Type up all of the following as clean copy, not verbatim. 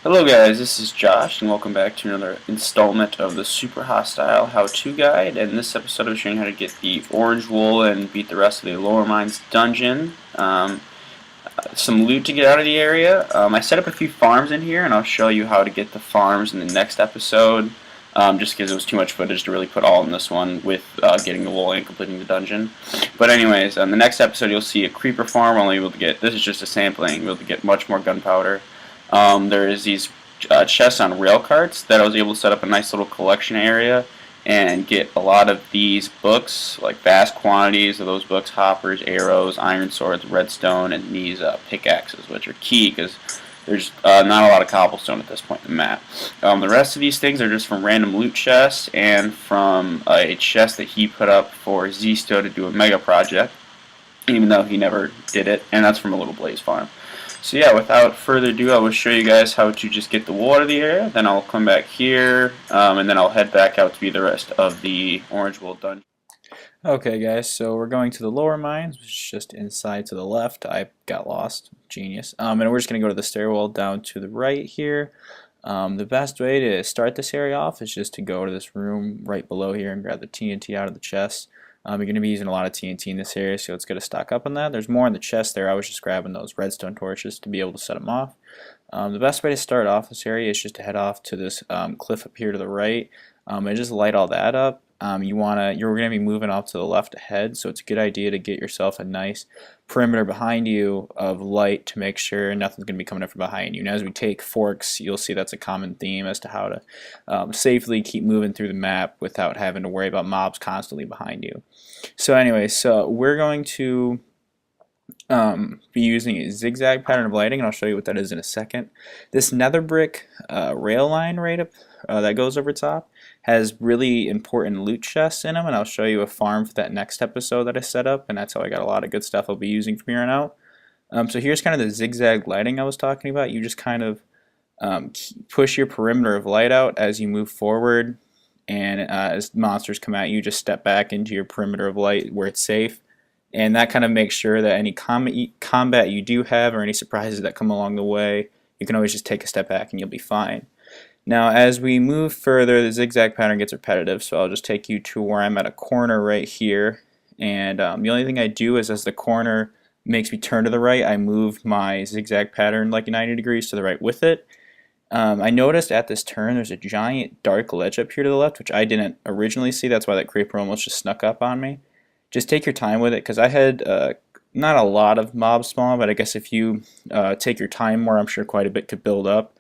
Hello guys, this is Josh and welcome back to another installment of the Super Hostile How-To Guide. And in this episode I'm showing you how to get the orange wool and beat the rest of the Lower Mines dungeon. Some loot to get out of the area. I set up a few farms in here and I'll show you how to get the farms in the next episode. Just because it was too much footage to really put all in this one with getting the wool and completing the dungeon. But anyways, on the next episode you'll see a creeper farm. Only able to get, this is just a sampling, we'll be able to get much more gunpowder. There is these chests on rail carts that I was able to set up a nice little collection area and get a lot of these books, like vast quantities of those books, hoppers, arrows, iron swords, redstone, and these pickaxes, which are key because there's not a lot of cobblestone at this point in the map. The rest of these things are just from random loot chests and from a chest that he put up for Zisto to do a mega project, even though he never did it, and that's from a little blaze farm. So yeah, without further ado, I will show you guys how to just get the wool out of the area, then I'll come back here, and then I'll head back out to be the rest of the orange wool dungeon. Okay guys, so we're going to the lower mines, which is just inside to the left. I got lost. Genius. And we're just going to go to the stairwell down to the right here. The best way to start this area off is just to go to this room right below here and grab the TNT out of the chest. You're going to be using a lot of TNT in this area, so it's good to stock up on that. There's more in the chest there. I was just grabbing those redstone torches to be able to set them off. The best way to start off this area is just to head off to this cliff up here to the right and just light all that up. You're going to be moving off to the left ahead, so it's a good idea to get yourself a nice perimeter behind you of light to make sure nothing's going to be coming up from behind you. And as we take forks, you'll see that's a common theme as to how to safely keep moving through the map without having to worry about mobs constantly behind you. So anyway, so we're going to be using a zigzag pattern of lighting, and I'll show you what that is in a second. This nether brick rail line right up that goes over top has really important loot chests in them, and I'll show you a farm for that next episode that I set up, and that's how I got a lot of good stuff I'll be using from here on out. So here's kind of the zigzag lighting I was talking about. You just kind of push your perimeter of light out as you move forward, and as monsters come at you, just step back into your perimeter of light where it's safe. And that kind of makes sure that any combat you do have or any surprises that come along the way, you can always just take a step back and you'll be fine. Now as we move further, the zigzag pattern gets repetitive, so I'll just take you to where I'm at a corner right here. And the only thing I do is as the corner makes me turn to the right, I move my zigzag pattern like 90 degrees to the right with it. I noticed at this turn there's a giant dark ledge up here to the left, which I didn't originally see. That's why that creeper almost just snuck up on me. Just take your time with it, because I had not a lot of mobs spawn, but I guess if you take your time more, I'm sure quite a bit could build up.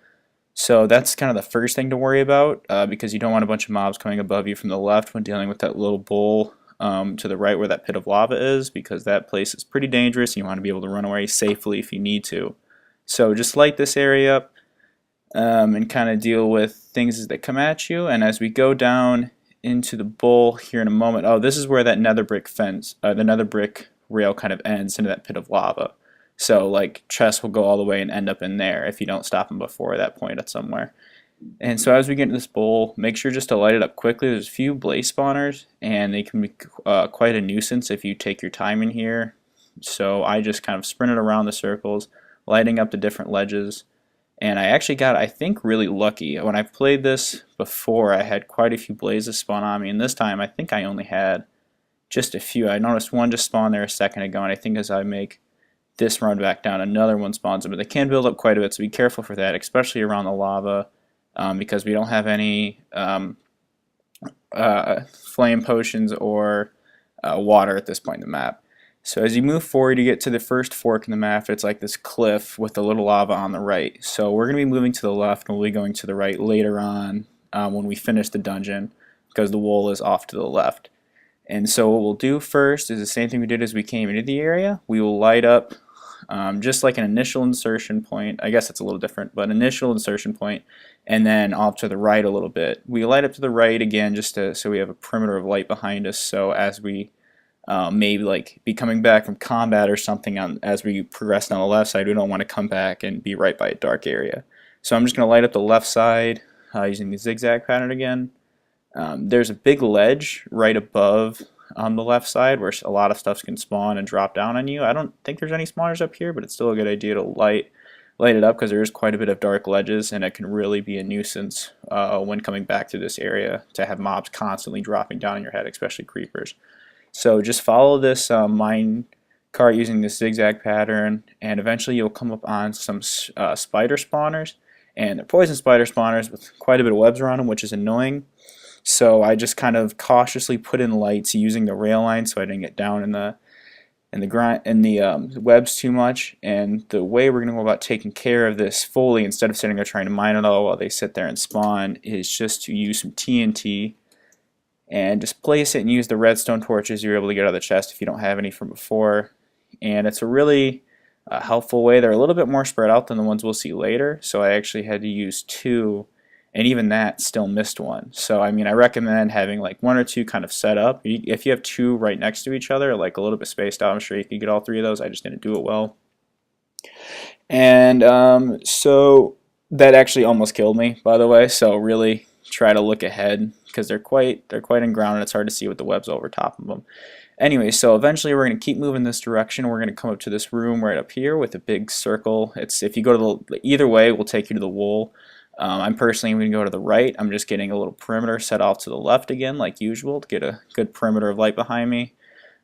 So that's kind of the first thing to worry about, because you don't want a bunch of mobs coming above you from the left when dealing with that little bowl to the right where that pit of lava is, because that place is pretty dangerous and you want to be able to run away safely if you need to. So just light this area up and kind of deal with things that come at you, and as we go down into the bowl here in a moment. Oh, this is where that nether brick fence, the nether brick rail kind of ends into that pit of lava. So like chests will go all the way and end up in there if you don't stop them before that point at somewhere. And so as we get into this bowl, make sure just to light it up quickly. There's a few blaze spawners and they can be quite a nuisance if you take your time in here. So I just kind of sprinted around the circles, lighting up the different ledges. And I actually got, I think, really lucky. When I've played this before, I had quite a few blazes spawn on me, and this time I think I only had just a few. I noticed one just spawned there a second ago, and I think as I make this run back down, another one spawns in, but they can build up quite a bit, so be careful for that, especially around the lava, because we don't have any flame potions or water at this point in the map. So as you move forward, you get to the first fork in the map. It's like this cliff with a little lava on the right. So we're going to be moving to the left, and we'll be going to the right later on when we finish the dungeon, because the wool is off to the left. And so what we'll do first is the same thing we did as we came into the area. We will light up just like an initial insertion point. I guess it's a little different, but initial insertion point, and then off to the right a little bit. We light up to the right again just so we have a perimeter of light behind us, so as we maybe like be coming back from combat or something as we progress down the left side, we don't want to come back and be right by a dark area. So I'm just going to light up the left side using the zigzag pattern again. There's a big ledge right above on the left side where a lot of stuff can spawn and drop down on you. I don't think there's any spawners up here, but it's still a good idea to light light it up because there is quite a bit of dark ledges, and it can really be a nuisance when coming back to this area to have mobs constantly dropping down on your head, especially creepers. So just follow this mine cart using this zigzag pattern, and eventually you'll come up on some spider spawners, and they're poison spider spawners with quite a bit of webs around them, which is annoying. So I just kind of cautiously put in lights using the rail line so I didn't get down in the webs too much. And the way we're going to go about taking care of this fully, instead of sitting there trying to mine it all while they sit there and spawn, is just to use some TNT and just place it and use the redstone torches you're able to get out of the chest if you don't have any from before. And it's a really helpful way. They're a little bit more spread out than the ones we'll see later, so I actually had to use 2, and even that still missed one. So I mean, I recommend having like 1 or 2 kind of set up. If you have 2 right next to each other, like a little bit spaced out, I'm sure you could get all 3 of those. I just didn't do it well. And so that actually almost killed me, by the way, so really try to look ahead because they're quite in ground and it's hard to see with the webs over top of them. Anyway, so eventually we're going to keep moving this direction. We're going to come up to this room right up here with a big circle. It's, if you go to either way, it will take you to the wool. I'm personally going to go to the right. I'm just getting a little perimeter set off to the left again, like usual, to get a good perimeter of light behind me.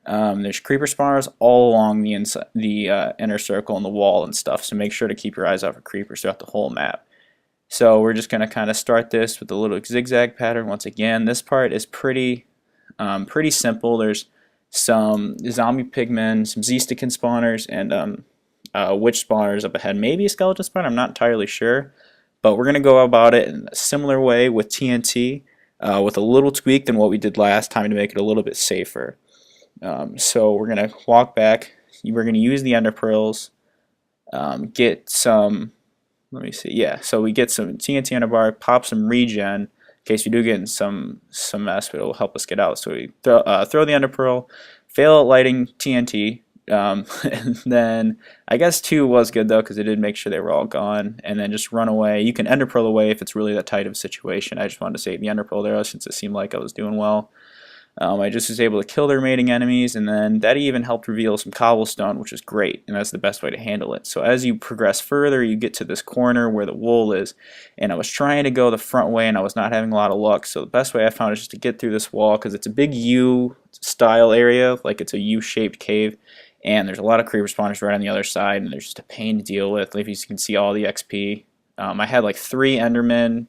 There's creeper spawners all along the inner circle and the wall and stuff, so make sure to keep your eyes out for creepers throughout the whole map. So we're just going to kind of start this with a little zigzag pattern. Once again, this part is pretty simple. There's some zombie pigmen, some Z-sticken spawners, and witch spawners up ahead. Maybe a skeleton spawner, I'm not entirely sure. But we're going to go about it in a similar way with TNT, with a little tweak than what we did last time to make it a little bit safer. So we're going to walk back. We're going to use the ender pearls, get some, let me see, yeah, so we get some TNT ender bar, pop some regen, in case we do get in some mess, but it will help us get out. So we throw the ender pearl, fail at lighting TNT, and then I guess 2 was good though because it did make sure they were all gone, and then just run away. You can ender pearl away if it's really that tight of a situation. I just wanted to save the ender pearl there since it seemed like I was doing well. I just was able to kill the remaining enemies, and then that even helped reveal some cobblestone, which is great, and that's the best way to handle it. So as you progress further, you get to this corner where the wool is, and I was trying to go the front way, and I was not having a lot of luck. So the best way I found is just to get through this wall, because it's a big U-style area, like it's a U-shaped cave, and there's a lot of creeper spawners right on the other side, and they're just a pain to deal with. If you can see all the XP. I had like 3 endermen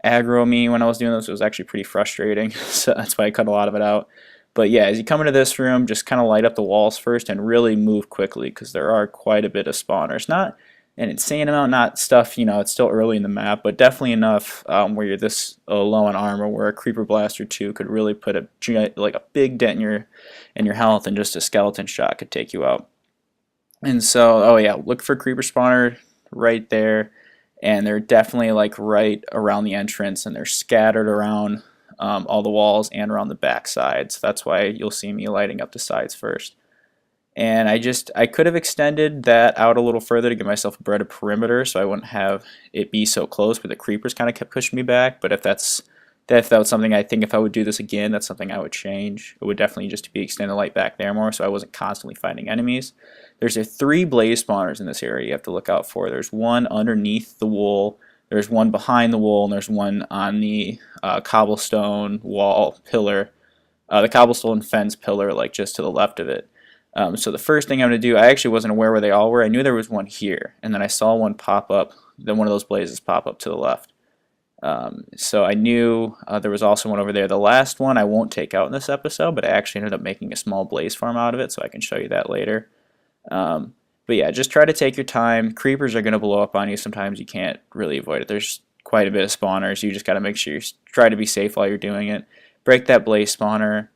aggro me when I was doing this. It was actually pretty frustrating, so that's why I cut a lot of it out. But yeah, as you come into this room, just kind of light up the walls first and really move quickly because there are quite a bit of spawners. Not an insane amount, not stuff, you know, it's still early in the map, but definitely enough where you're this low on armor where a creeper blast or 2 could really put a big dent in your health, and just a skeleton shot could take you out. And so, oh yeah, look for creeper spawner right there. And they're definitely like right around the entrance, and they're scattered around all the walls and around the back sides. That's why you'll see me lighting up the sides first. And I could have extended that out a little further to give myself a better perimeter so I wouldn't have it be so close, but the creepers kind of kept pushing me back. But if that was something, I think if I would do this again, that's something I would change. It would definitely just be extend the light back there more so I wasn't constantly fighting enemies. There's 3 blaze spawners in this area you have to look out for. There's one underneath the wool, there's one behind the wool, and there's one on the cobblestone wall pillar, the cobblestone fence pillar, like just to the left of it. So the first thing I'm going to do, I actually wasn't aware where they all were. I knew there was one here, and then I saw one pop up, then one of those blazes pop up to the left. So I knew there was also one over there. The last one I won't take out in this episode, but I actually ended up making a small blaze farm out of it, so I can show you that later. But yeah, just try to take your time. Creepers are going to blow up on you. Sometimes you can't really avoid it. There's quite a bit of spawners. You just got to make sure you try to be safe while you're doing it. Break that blaze spawner,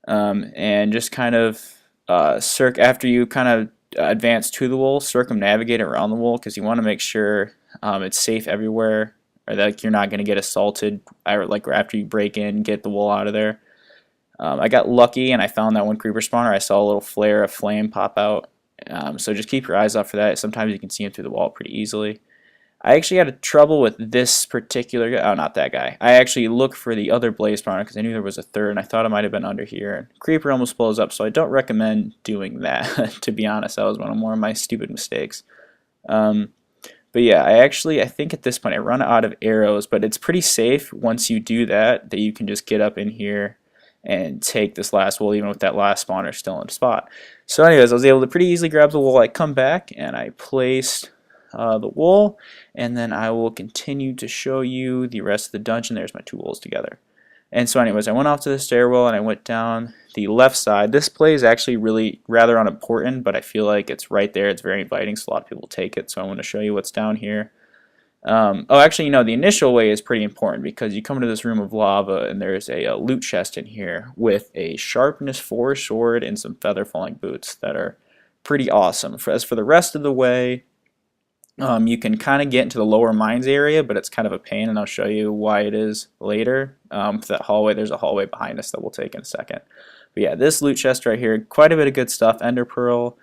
and just kind of after you kind of advance to the wool, circumnavigate around the wool because you want to make sure it's safe everywhere, or that you're not going to get assaulted. Like after you break in, get the wool out of there. I got lucky and I found that one creeper spawner. I saw a little flare of flame pop out. So just keep your eyes out for that. Sometimes you can see him through the wall pretty easily. I actually had trouble with this particular guy. Oh, not that guy. I actually looked for the other blaze spawner because I knew there was a third, and I thought it might have been under here. Creeper almost blows up, so I don't recommend doing that. To be honest, that was one of more of my stupid mistakes. But yeah, I think at this point I run out of arrows, but it's pretty safe once you do that you can just get up in here and take this last wool even with that last spawner still in spot. So anyways, I was able to pretty easily grab the wool. I come back and I placed the wool, and then I will continue to show you the rest of the dungeon. There's my two wools together. And so anyways, I went off to the stairwell and I went down the left side. This play is actually really rather unimportant, but I feel like it's right there. It's very inviting, so a lot of people take it. So I want to show you what's down here. Oh, actually, the initial way is pretty important because you come into this room of lava and there's a loot chest in here with a sharpness 4 sword and some feather falling boots that are pretty awesome. As for the rest of the way, you can kind of get into the lower mines area, but it's kind of a pain, and I'll show you why it is later. For that hallway, there's a hallway behind us that we'll take in a second. But yeah, this loot chest right here, quite a bit of good stuff. Ender pearl,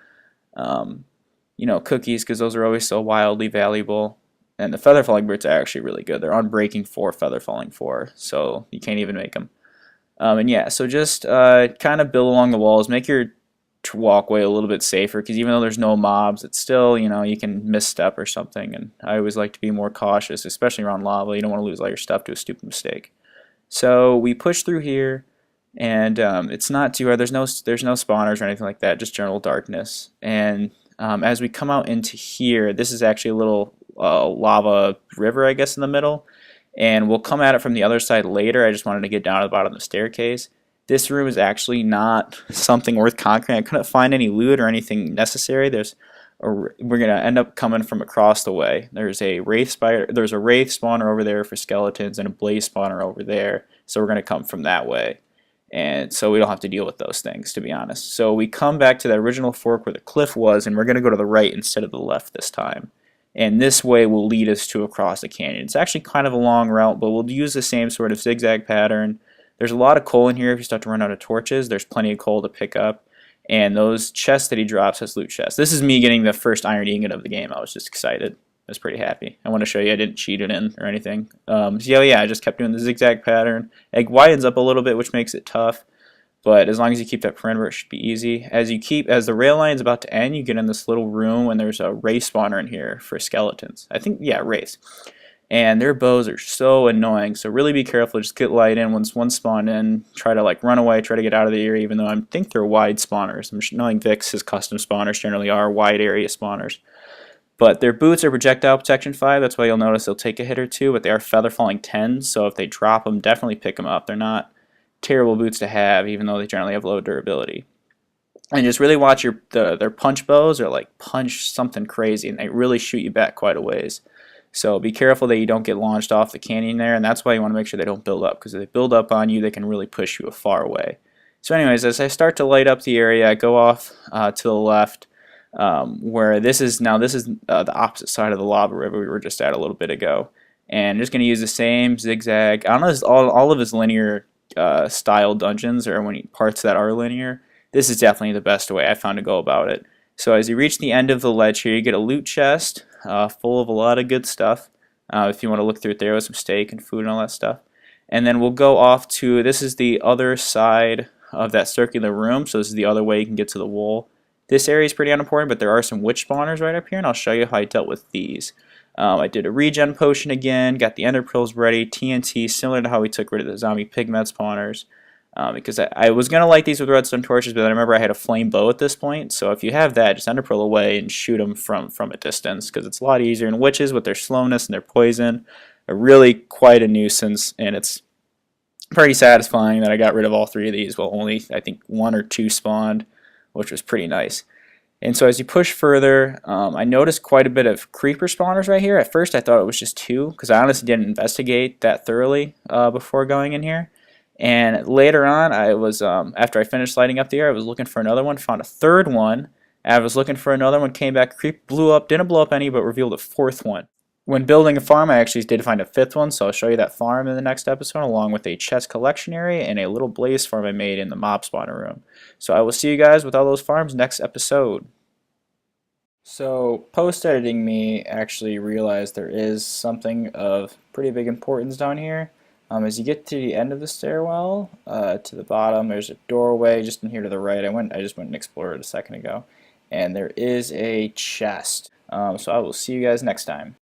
cookies, because those are always so wildly valuable. And the feather falling boots are actually really good. They're unbreaking 4, feather falling 4, so you can't even make them. And yeah, so just kind of build along the walls, make your walkway a little bit safer, because even though there's no mobs, it's still, you can misstep or something, and I always like to be more cautious, especially around lava. You don't want to lose all your stuff to a stupid mistake. So we push through here, and it's not too hard. There's no spawners or anything like that, just general darkness. And as we come out into here, this is actually a little lava river, I guess, in the middle, and we'll come at it from the other side later. I just wanted to get down to the bottom of the staircase. This room is actually not something worth conquering. I couldn't find any loot or anything necessary. We're gonna end up coming from across the way. There's a wraith spawner over there for skeletons and a blaze spawner over there. So we're gonna come from that way, and so we don't have to deal with those things, to be honest. So we come back to the original fork where the cliff was, and we're gonna go to the right instead of the left this time. And this way will lead us to across the canyon. It's actually kind of a long route, but we'll use the same sort of zigzag pattern. There's a lot of coal in here. If you start to run out of torches, there's plenty of coal to pick up. And those chests that he drops as loot chests. This is me getting the first iron ingot of the game. I was just excited. I was pretty happy. I want to show you I didn't cheat it in or anything. So yeah, I just kept doing the zigzag pattern. It widens up a little bit, which makes it tough. But as long as you keep that perimeter, it should be easy. As the rail line is about to end, you get in this little room, and there's a wraith spawner in here for skeletons. I think, yeah, wraiths. And their bows are so annoying, so really be careful. Just get light in. Once one spawn in, try to run away, try to get out of the area, even though I think they're wide spawners. I'm knowing Vix, his custom spawners generally are wide area spawners. But their boots are projectile protection 5, that's why you'll notice they'll take a hit or two, but they are feather falling 10, so if they drop them, definitely pick them up. They're not terrible boots to have, even though they generally have low durability. And just really watch their punch bows are punch something crazy, and they really shoot you back quite a ways. So be careful that you don't get launched off the canyon there, and that's why you want to make sure they don't build up, because if they build up on you, they can really push you a far away. So anyways, as I start to light up the area, I go off to the left, where this is the opposite side of the lava river we were just at a little bit ago. And I'm just going to use the same zigzag. I don't know, all of his linear style dungeons, or parts that are linear, this is definitely the best way I found to go about it. So as you reach the end of the ledge here, you get a loot chest full of a lot of good stuff. If you want to look through it there with some steak and food and all that stuff. And then we'll go off to, this is the other side of that circular room, so this is the other way you can get to the wool. This area is pretty unimportant, but there are some witch spawners right up here, and I'll show you how I dealt with these. I did a regen potion again, got the ender pearls ready, TNT, similar to how we took rid of the zombie pigmet spawners. Because I was going to light these with redstone torches, but then I remember I had a flame bow at this point, so if you have that, just ender pearl away and shoot them from a distance, because it's a lot easier. And witches, with their slowness and their poison, are really quite a nuisance, and it's pretty satisfying that I got rid of all 3 of these. Well, only, I think, 1 or 2 spawned, which was pretty nice. And so as you push further, I noticed quite a bit of creeper spawners right here. At first I thought it was just 2, because I honestly didn't investigate that thoroughly before going in here. And later on, I was after I finished lighting up the air, I was looking for another one, found a 3rd one. I was looking for another one, came back, creep blew up, didn't blow up any, but revealed a 4th one. When building a farm, I actually did find a 5th one, so I'll show you that farm in the next episode, along with a chest collection area and a little blaze farm I made in the mob spawner room. So I will see you guys with all those farms next episode. So post-editing me actually realized there is something of pretty big importance down here. As you get to the end of the stairwell, to the bottom, there's a doorway just in here to the right. I just went and explored it a second ago, and there is a chest. So I will see you guys next time.